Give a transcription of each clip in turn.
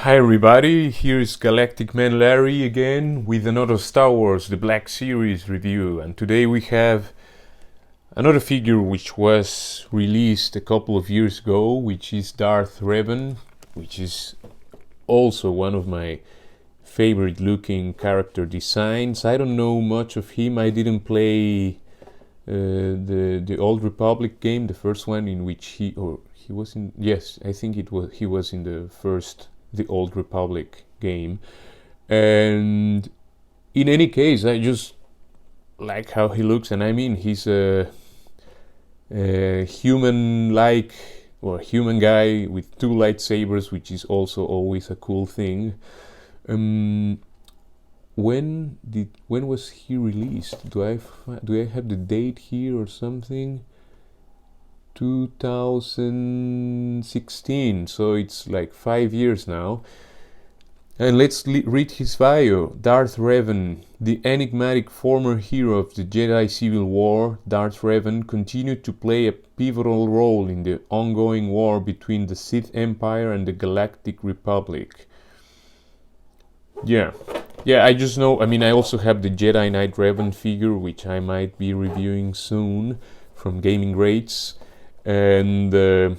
Hi everybody, here's Galactic Man Larry again with another Star Wars The Black Series review, and today we have another figure which was released a couple of years ago, which is Darth Revan, which is also one of my favorite looking character designs. I don't know much of him. I didn't play the Old Republic game, the first one in which he was in. Yes, I think he was in the Old Republic game. And in any case, I just like how he looks, and I mean he's a human-like or human guy with two lightsabers, which is also always a cool thing. When was he released? Do I have the date here or something? 2016, so it's like 5 years now. And let's read his bio. Darth Revan, the enigmatic former hero of the Jedi Civil War, Darth Revan continued to play a pivotal role in the ongoing war between the Sith Empire and the Galactic Republic. Yeah, I just know, I mean, I also have the Jedi Knight Revan figure, which I might be reviewing soon from Gaming Greats. And I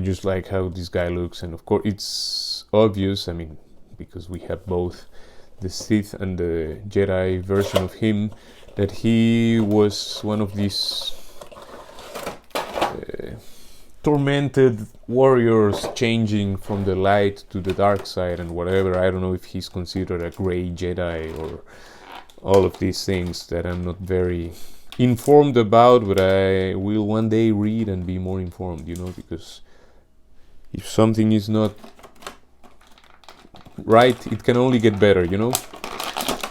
just like how this guy looks, and of course it's obvious, I mean, because we have both the Sith and the Jedi version of him, that he was one of these tormented warriors changing from the light to the dark side and whatever. I don't know if he's considered a gray Jedi or all of these things that I'm not very informed about, but I will one day read and be more informed, because if something is not right, it can only get better,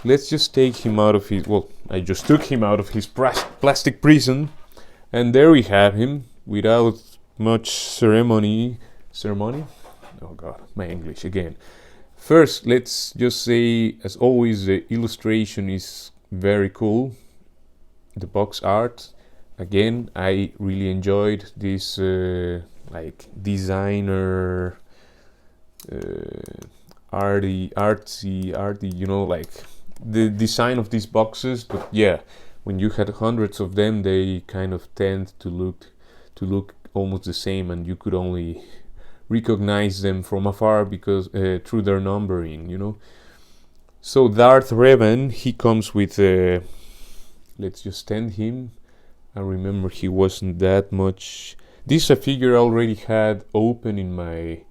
Let's just take him out of his, I just took him out of his plastic prison, and there we have him, without much ceremony? Oh god, my English again. First, let's just say, as always, the illustration is very cool. The box art, again, I really enjoyed this designer artsy, like the design of these boxes. But yeah, when you had hundreds of them, they kind of tend to look almost the same, and you could only recognize them from afar because through their numbering. So Darth Revan, he comes with let's just stand him. I remember he wasn't that much. This is a figure I already had open in my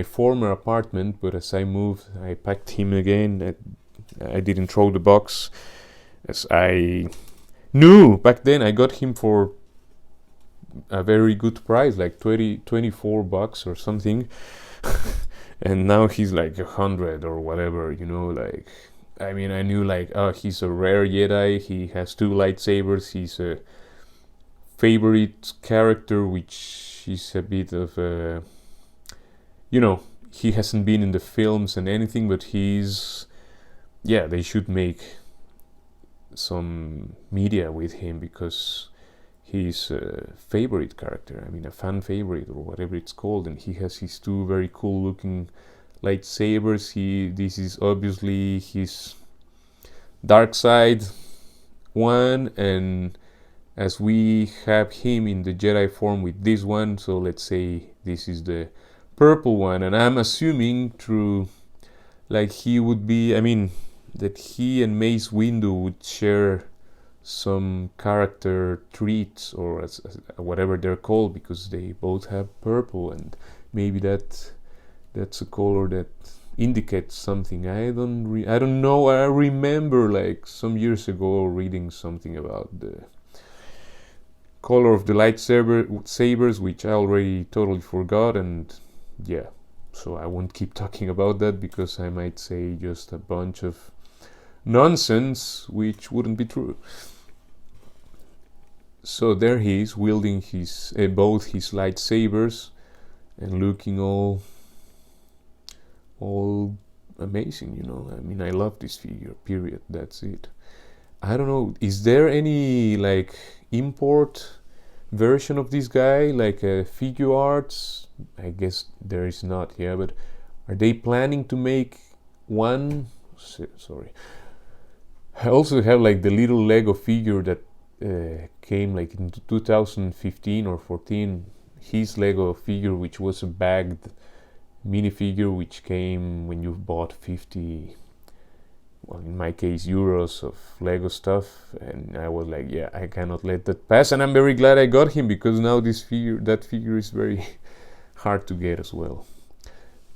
former apartment, but as I moved, I packed him again. I didn't throw the box, as I knew back then I got him for a very good price, like $24 or something. And now he's like 100 or whatever, like, I mean, I knew like, he's a rare Jedi, he has two lightsabers, he's a favorite character, which is a bit of a, he hasn't been in the films and anything, but they should make some media with him, because he's a favorite character, I mean, a fan favorite or whatever it's called, and he has his two very cool looking lightsabers. This is obviously his dark side one, and as we have him in the Jedi form with this one, so let's say this is the purple one, and I'm assuming through, like, he would be, I mean, that he and Mace Windu would share some character traits, or as whatever they're called, because they both have purple, and maybe that's a color that indicates something. I don't know. I remember like some years ago reading something about the color of the lightsabers, which I already totally forgot, and yeah, so I won't keep talking about that, because I might say just a bunch of nonsense which wouldn't be true. So there he is, wielding both his lightsabers and looking all amazing, I mean, I love this figure, period, that's it. I don't know, is there any like import version of this guy, like figure arts? I guess there is not, yeah, but are they planning to make one? Sorry. I also have like the little Lego figure that came like in 2015 or 14. His Lego figure, which was a bagged minifigure, which came when you bought 50, well, in my case, euros of Lego stuff, and I was like, yeah, I cannot let that pass, and I'm very glad I got him, because now that figure is very hard to get as well.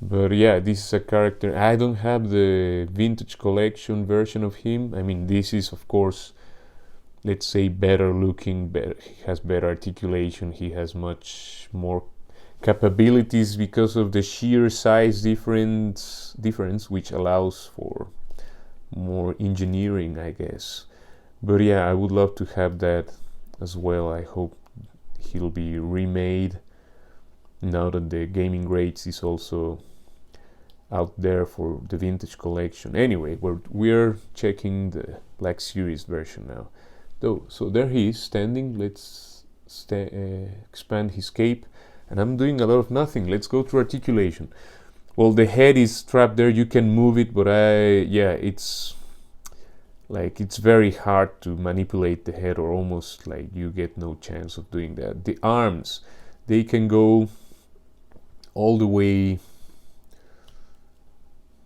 But yeah, this is a character. I don't have the vintage collection version of him. I mean, this is of course, let's say, better looking, he has better articulation, he has much more capabilities because of the sheer size difference, which allows for more engineering, I guess. But yeah, I would love to have that as well. I hope he'll be remade now that the Gaming Grades is also out there for the vintage collection. Anyway, we're checking the Black Series version now. So there he is standing. Let's expand his cape, and I'm doing a lot of nothing. Let's go to articulation. Well, the head is strapped there. You can move it, but it's very hard to manipulate the head, or almost like you get no chance of doing that. The arms, they can go all the way,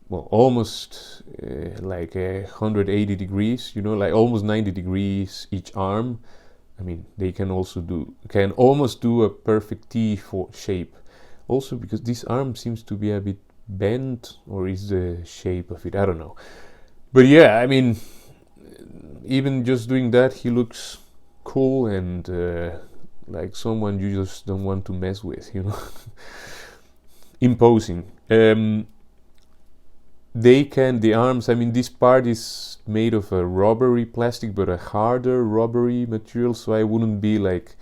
well, almost like 180 degrees, like almost 90 degrees each arm. I mean, they can almost do a perfect T shape. Also, because this arm seems to be a bit bent, or is the shape of it, I don't know. But yeah, I mean, even just doing that, he looks cool and like someone you just don't want to mess with, Imposing. The arms, I mean, this part is made of a rubbery plastic, but a harder rubbery material, so I wouldn't be like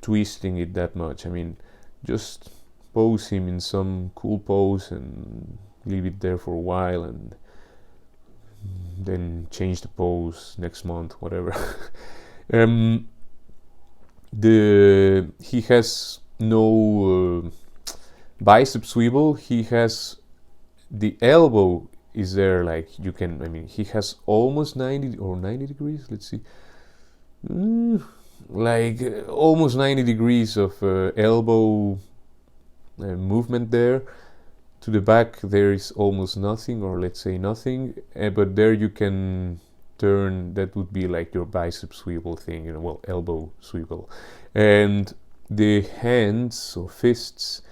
twisting it that much. I mean, just pose him in some cool pose and leave it there for a while, and then change the pose next month, whatever. He has no bicep swivel. He has the elbow is there, like he has almost 90 degrees. Let's see, almost 90 degrees of elbow movement there. To the back there is almost nothing, or let's say nothing, but there you can turn. That would be like your bicep swivel thing, elbow swivel. And the hands or fists,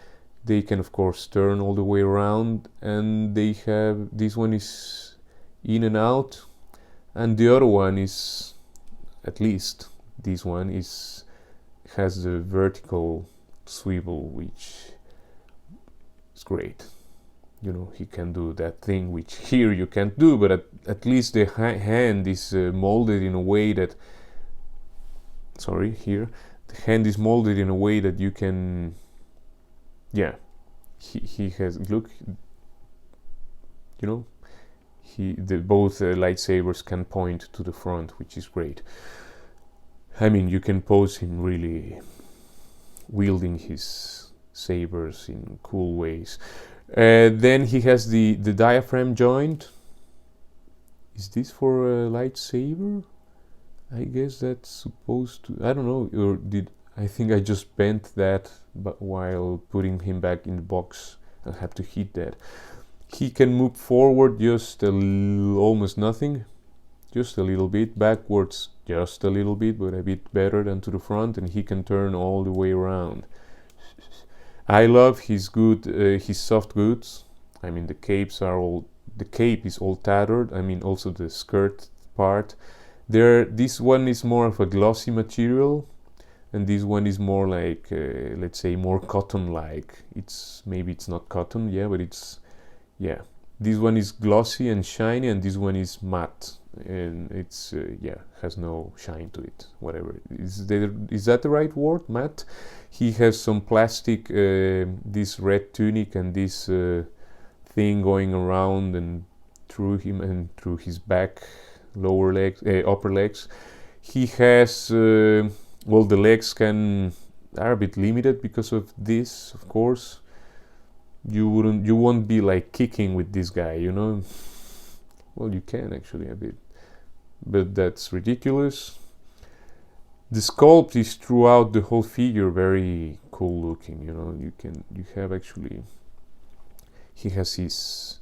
they can of course turn all the way around, and they have, this one is in and out, and the other one is, at least this one has the vertical swivel, which is great. He can do that thing which here you can't do, but at least the hand is molded in a way that, here the hand is molded in a way that you can, he has, look, both lightsabers can point to the front, which is great. I mean, you can pose him really wielding his sabers in cool ways. Then he has the diaphragm joint. Is this for a lightsaber? I guess that's supposed to, I don't know, or I think I just bent that, but while putting him back in the box, I'll have to hit that. He can move forward just almost nothing, just a little bit, backwards just a little bit, but a bit better than to the front, and he can turn all the way around. I love his soft goods. I mean, the cape is all tattered. I mean, also the skirt part. This one is more of a glossy material, and this one is more like, let's say, more cotton-like. Maybe it's not cotton, but it's, This one is glossy and shiny, and this one is matte, and it's has no shine to it. Whatever, is that the right word? Matte. He has some plastic, this red tunic and this thing going around and through him and through his back, upper legs. He has well, the legs are a bit limited because of this, of course. You won't be like kicking with this guy, you know. Well, you can actually a bit, but that's ridiculous. The sculpt is throughout the whole figure very cool looking, you know. You have actually, he has his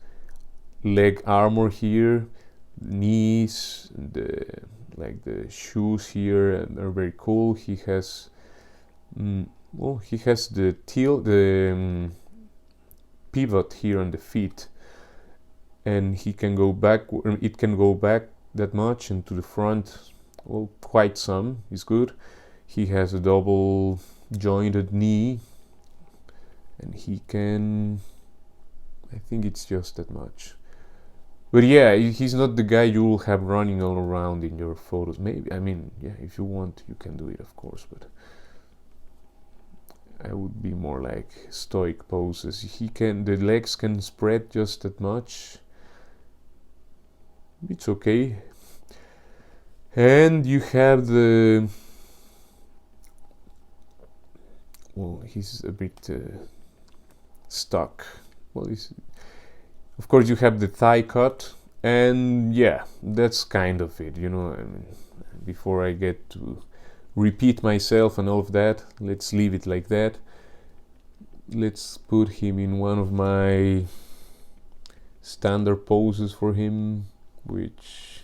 leg armor here, knees, the shoes here are very cool. He has he has the pivot here on the feet, and he can go back, it can go back that much, and to the front, well, quite some is good. He has a double jointed knee, and he can, I think it's just that much. But yeah, he's not the guy you will have running all around in your photos. Maybe, I mean, yeah, if you want, you can do it, of course, but I would be more like stoic poses. The legs can spread just that much. It's okay. And you have well, he's a bit stuck. Well, of course you have the thigh cut, and yeah, that's kind of it, you know. I mean, before I get to repeat myself and all of that, let's leave it like that. Let's put him in one of my standard poses for him, which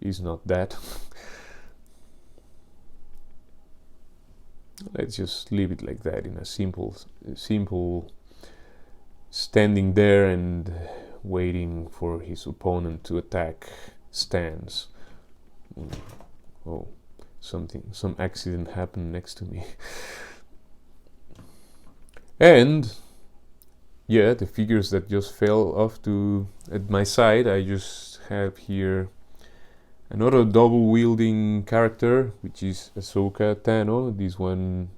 is not that. Let's just leave it like that, in a simple standing there and waiting for his opponent to attack stance. Oh, some accident happened next to me. And yeah, the figures that just fell off at my side, I just have here another double wielding character, which is Ahsoka Tano. This one,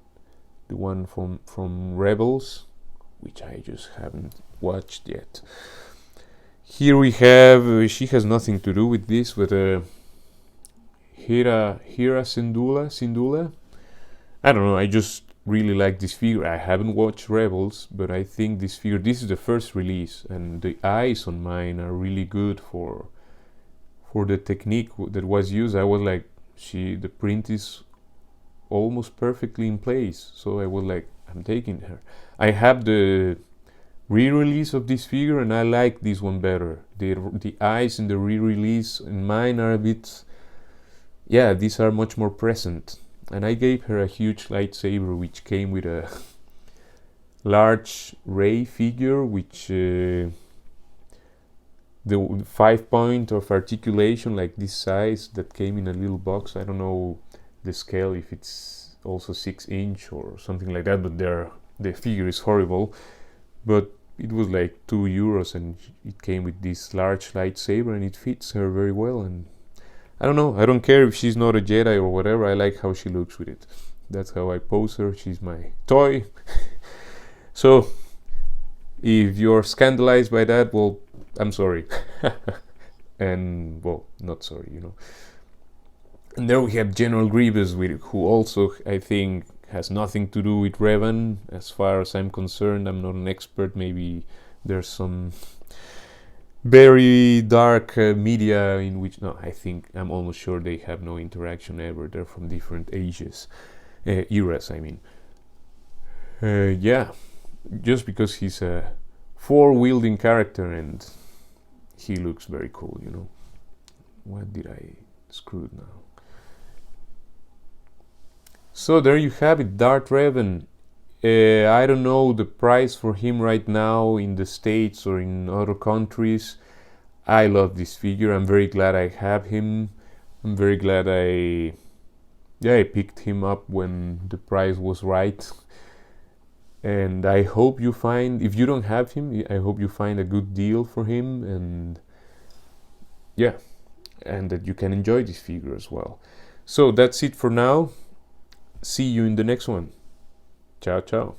the one from Rebels, which I just haven't watched yet. Here we have, she has nothing to do with this, but Hera Syndulla. I don't know, I just really like this figure. I haven't watched Rebels, but I think this is the first release, and the eyes on mine are really good for the technique that was used. I was like, the print is almost perfectly in place, so I was like, I'm taking her. I have the re-release of this figure, and I like this one better. The eyes in the re-release in mine are a bit, yeah, these are much more present. And I gave her a huge lightsaber, which came with a large Rey figure, which the 5-point of articulation, like this size, that came in a little box. I don't know the scale, if it's also 6-inch or something like that, but the figure is horrible. But it was like €2, and it came with this large lightsaber, and it fits her very well. And I don't know, I don't care if she's not a Jedi or whatever, I like how she looks with it. That's how I pose her, she's my toy. So, if you're scandalized by that, well, I'm sorry. And, well, not sorry, you know. And there we have General Grievous, who also, I think, has nothing to do with Revan, as far as I'm concerned. I'm not an expert, maybe there's some very dark media in which, no, I think, I'm almost sure they have no interaction ever. They're from different ages, eras, I mean. Yeah, just because he's a 4-wielding character, and he looks very cool, you know. What did I screw now? So there you have it, Darth Revan. I don't know the price for him right now in the States or in other countries. I love this figure. I'm very glad I have him. I'm very glad I picked him up when the price was right. And I hope you find, if you don't have him, I hope you find a good deal for him, and yeah, and that you can enjoy this figure as well. So that's it for now. See you in the next one. Ciao, ciao.